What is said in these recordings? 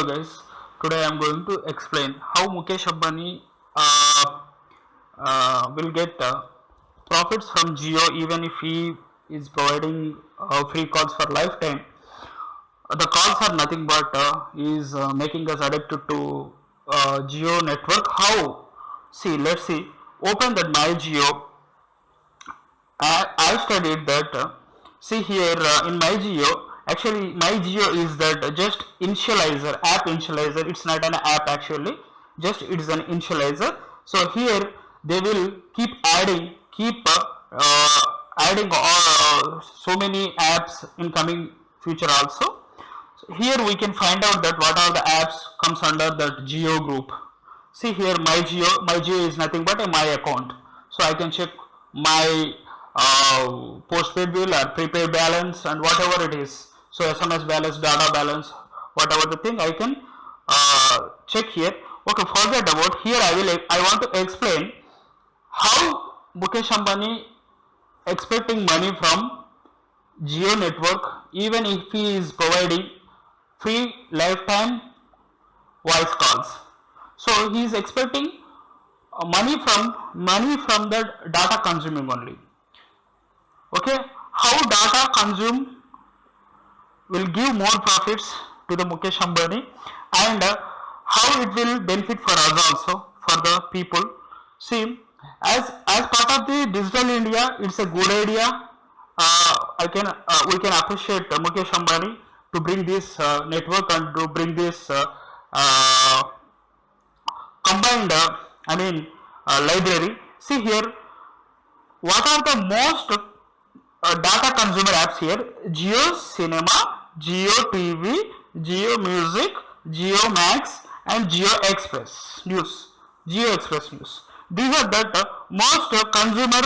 Hello guys, today I am going to explain how Mukesh Ambani uh, will get profits from Jio even if he is providing free calls for lifetime. The calls are nothing but he is making us addicted to Jio network. How? See, let's see. Open that My Jio. I studied that. See here in MyGeo, actually MyGeo is that just initializer, app initializer. It's not an app actually, just it's an initializer. So here they will keep adding so many apps in coming future also. So here we can find out that what are the apps comes under that Geo group. See here my Geo is nothing but a my account. So I can check my postpaid bill or prepaid balance and whatever it is. So SMS balance, data balance, whatever the thing I can check here. Okay, forget about here. I want to explain how Mukesh Ambani expecting money from Geo network even if he is providing free lifetime voice calls. So he is expecting money from the data consuming only. Okay, how data consume will give more profits to the Mukesh Ambani, and how it will benefit for us also, for the people. See, as part of the digital India, it's a good idea. We can appreciate Mukesh Ambani to bring this network and to bring this uh, combined library. See here, what are the most data consumer apps here? Jio Cinema, Jio TV, Jio Music, Jio Max, and Jio Express News. Jio Express News. These are the most data consumer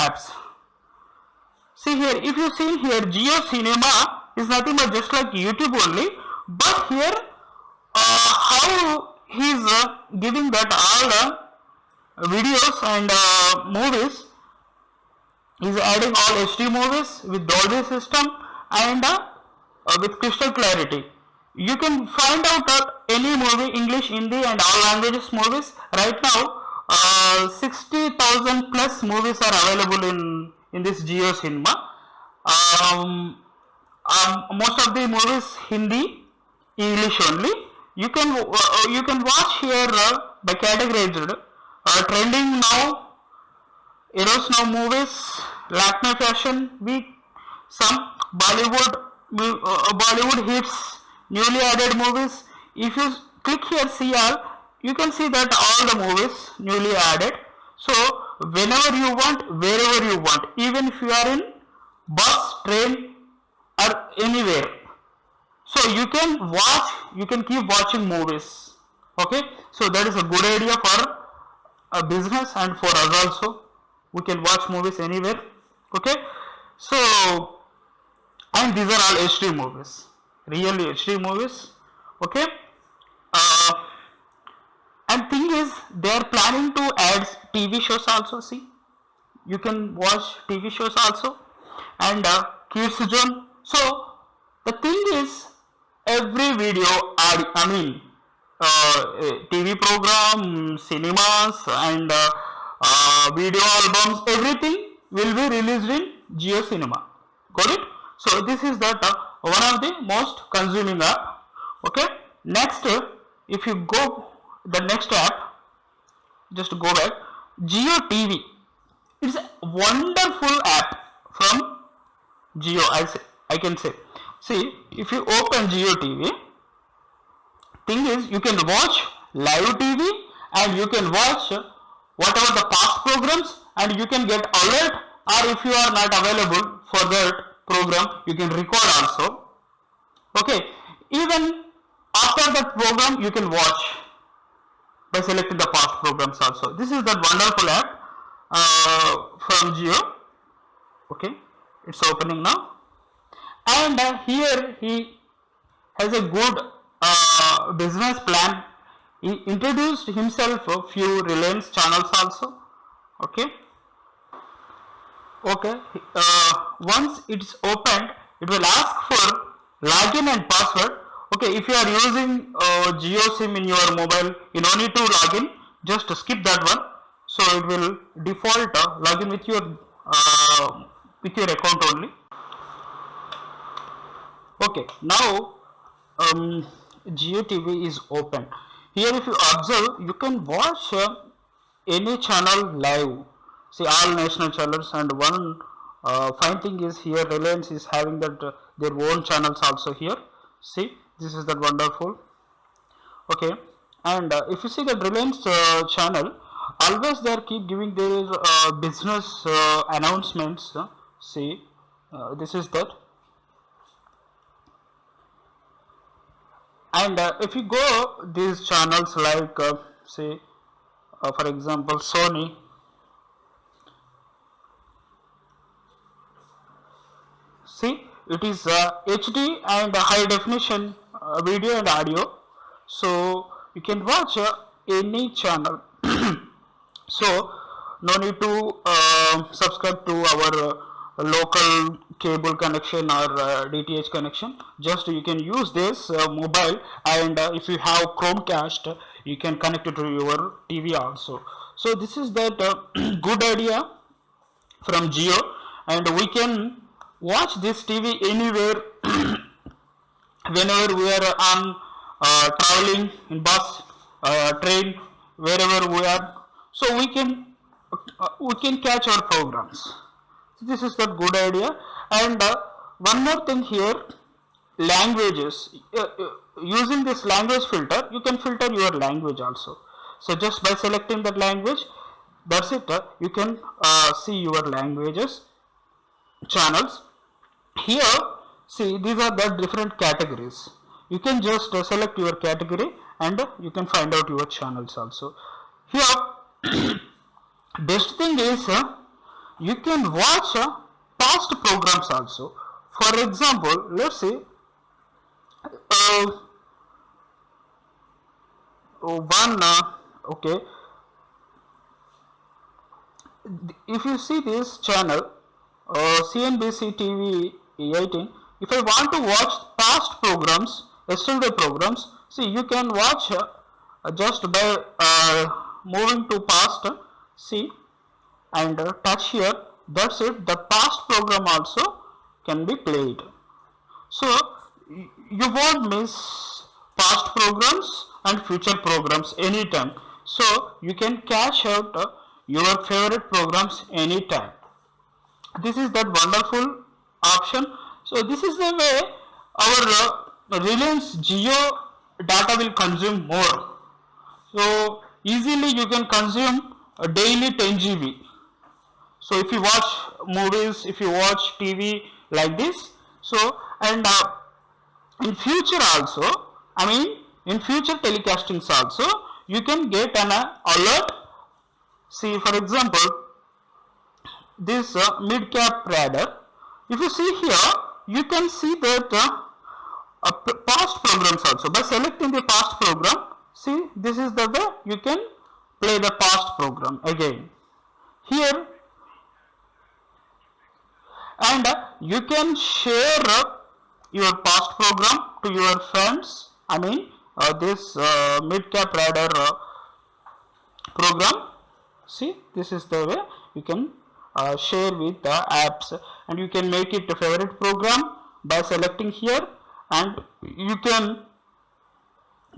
apps. See here, if you see here, Jio Cinema is nothing but just like YouTube only, but here how he is giving that all videos and movies. He is adding all HD movies with Dolby system and with crystal clarity. You can find out any movie, English, Hindi, and all languages movies. Right now, 60,000 plus movies are available in this Jio Cinema. Most of the movies Hindi, English only. You can watch here by categorized. Trending now, Eros Now movies, Lakme Fashion Week, some Bollywood hits, newly added movies. If you click here CR, you can see that all the movies newly added. So whenever you want, wherever you want, even if you are in bus, train, or anywhere, so you can keep watching movies. Okay, so that is a good idea for a business and for us also. We can watch movies anywhere. Okay, so and these are all HD movies, really HD movies. Okay, uh, and thing is they are planning to add TV shows also. See, you can watch TV shows also, and kids zone. So the thing is every video TV program, cinemas, and video albums, everything will be released in Jio Cinema. Got it? So this is that one of the most consuming app. Okay. Next, if you go the next app, just go back. Jio TV. It's a wonderful app from Jio. I can say. See, if you open Jio TV, thing is you can watch live TV and you can watch whatever the past programs, and you can get alert, or if you are not available for that program, you can record also. Okay, even after that program you can watch by selecting the past programs also. This is that wonderful app from Jio. Okay, it's opening now, and here he has a good business plan. He introduced himself a few Reliance channels also. Okay. Once it's opened, it will ask for login and password. Okay, if you are using Jio sim in your mobile, you don't need to login, just skip that one. So it will default login with your account only. Okay, now Jio TV is open. Here if you observe, you can watch any channel live. See all national channels, and one fine thing is here Reliance is having that their own channels also here. See, this is that wonderful. Okay, and if you see the Reliance channel, always they are keep giving their business announcements. See, this is that. And if you go these channels like say for example Sony, see it is HD and high definition video and audio, so you can watch any channel. So no need to subscribe to our local cable connection or DTH connection. Just you can use this mobile, and if you have Chromecast, you can connect it to your TV also. So this is that good idea from Jio, and we can watch this TV anywhere whenever we are on traveling in bus, train, wherever we are. So we can catch our programs. This is the good idea. And one more thing here, languages. Using this language filter, you can filter your language also. So just by selecting that language, that's it. You can see your languages channels. Here, see, these are the different categories. You can just select your category, and you can find out your channels also. Here, best thing is you can watch past programs also. For example, let's say one okay, if you see this channel CNBC TV 18, if I want to watch past programs, yesterday programs, see you can watch just by moving to past, see, and touch here, that's it, the past program also can be played. So you won't miss past programs and future programs anytime. So you can cache out your favorite programs anytime. This is that wonderful option. So this is the way our Reliance Jio data will consume more. So easily you can consume a daily 10 GB. So if you watch movies, if you watch TV like this, so and in future also, I mean in future telecastings also, you can get an alert. See, for example, this mid-cap radar, if you see here, you can see that past programs also. By selecting the past program, see, this is the way you can play the past program again here. And you can share your past program to your friends. I mean this mid-cap radar program, see, this is the way you can share with the apps, and you can make it a favorite program by selecting here, and you can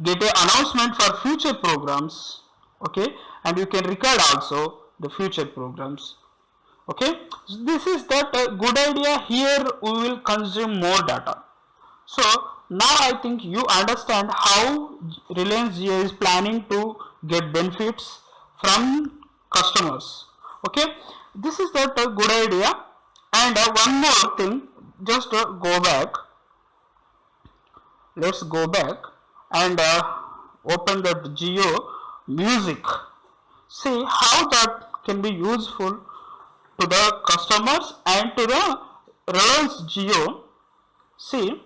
get an announcement for future programs. Okay, and you can record also the future programs. Okay, so this is that good idea. Here we will consume more data. So now I think you understand how Reliance Jio is planning to get benefits from customers. Okay, this is that good idea. And one more thing, just go back. Let's go back and open that Jio music. See how that can be useful to the customers and to the Reliance Jio. See,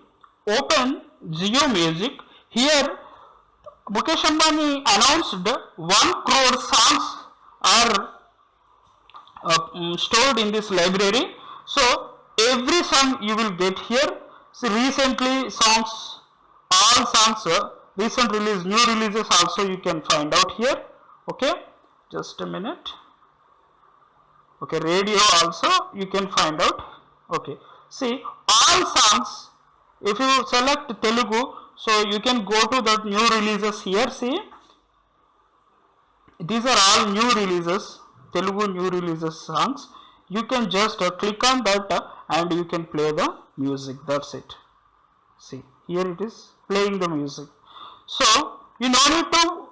open Jio music. Here Mukesh Ambani announced 1 crore songs are stored in this library. So every song you will get here. See, recently songs, all songs, recent release, new releases also you can find out here. Okay, just a minute. Okay, radio also you can find out. Okay, see, all songs, if you select Telugu, so you can go to the new releases here. See, these are all new releases, Telugu new releases songs. You can just click on that and you can play the music. That's it. See, here it is playing the music. So you no need to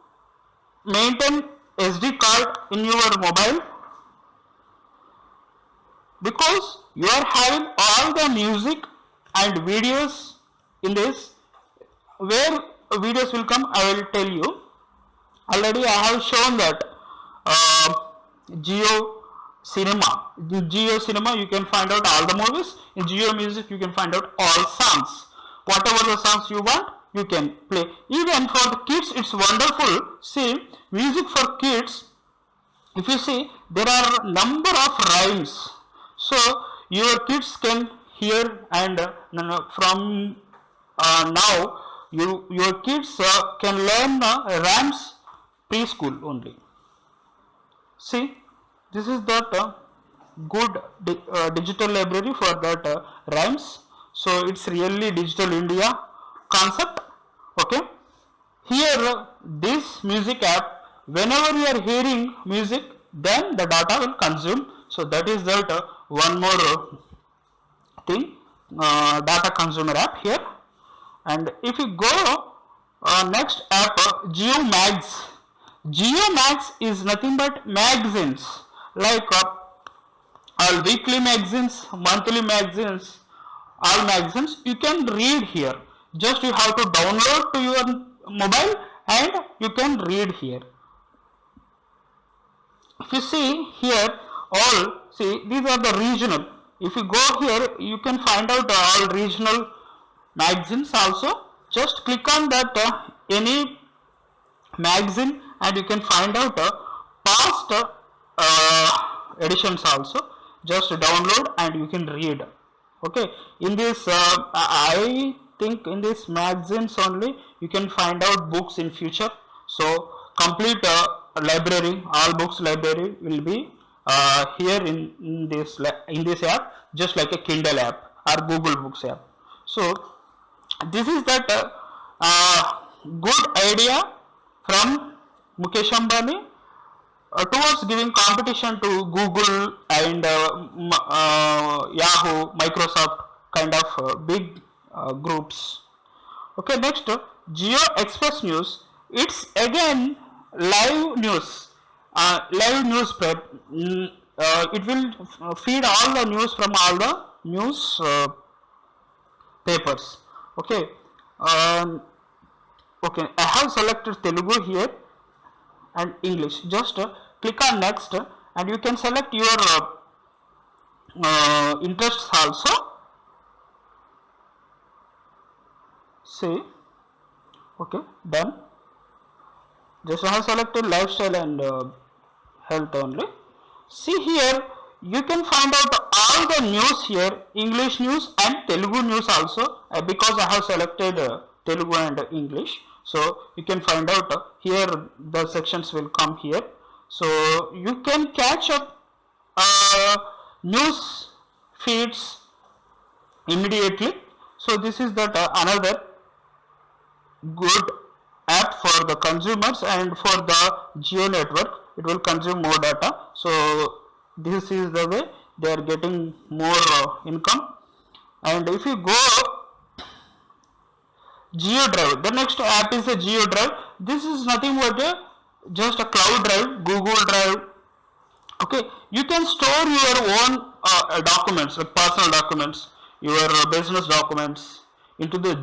maintain SD card in your mobile, because you are having all the music and videos in this. Where videos will come, I will tell you. Already I have shown that Jio Cinema. In Jio Cinema you can find out all the movies. In Jio Music you can find out all songs. Whatever the songs you want, you can play. Even for the kids, it's wonderful. See, music for kids, if you see, there are number of rhymes. So your kids can hear, and from now your kids can learn rhymes preschool only. See, this is that good digital library for that rhymes. So it's really digital India concept. Okay, here this music app, whenever you are hearing music, then the data will consume. So that is that one more thing, data consumer app here. And if you go next app, GeoMags. GeoMags is nothing but magazines, like all weekly magazines, monthly magazines, all magazines you can read here. Just you have to download to your mobile and you can read here. If you see here, all, see, these are the regional. If you go here, you can find out all regional magazines also. Just click on that any magazine and you can find out past editions also. Just download and you can read. Okay, in this I think in this magazines only you can find out books in future. So complete library, all books library will be here in this app, just like a Kindle app or Google Books app. So this is that good idea from Mukesh Ambani towards giving competition to Google and Yahoo, Microsoft kind of big groups. Okay, next Geo Express News. It's again live news, live newspaper. It will feed all the news from all the news papers. Okay, okay. I have selected Telugu here and English. Just click on next and you can select your interests also. See, okay, done. Just I have selected lifestyle and health only. See here, you can find out all the news here, English news and Telugu news also, because I have selected Telugu and English. So you can find out here the sections will come here. So you can catch up news feeds immediately. So this is that another good app for the consumers and for the Jio network. It will consume more data. So this is the way they are getting more income. And if you go GeoDrive, the next app is a GeoDrive. This is nothing but just a cloud drive, Google Drive. Okay, you can store your own documents, like personal documents, your business documents into the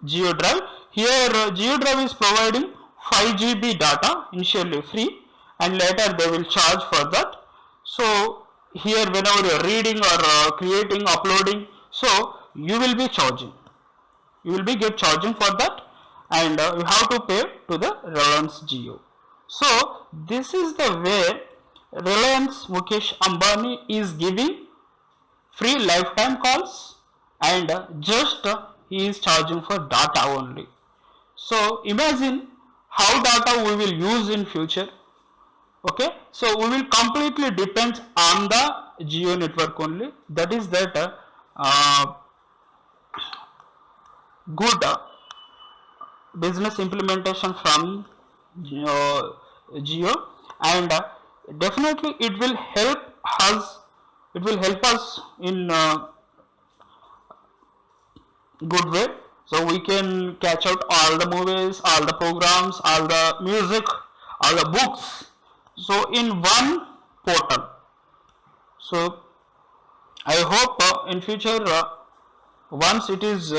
GeoDrive. Here GeoDrive is providing 5 GB data, initially free, and later they will charge for that. So here whenever you are reading or creating, uploading, so you will be charging. You will be get charging for that, and you have to pay to the Reliance Jio. So this is the way Reliance Mukesh Ambani is giving free lifetime calls and just he is charging for data only. So imagine how data we will use in future. Okay, so we will completely depend on the Jio network only. That is that good business implementation from Jio, and definitely it will help us. It will help us in good way. So we can catch out all the movies, all the programs, all the music, all the books. So in one portal. So I hope in future once it is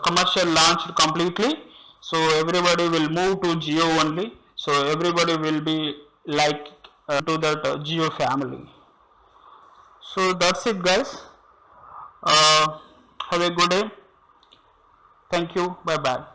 commercial launched completely, so everybody will move to Jio only. So everybody will be like to that Jio family. So that's it, guys. Have a good day. Thank you. Bye bye.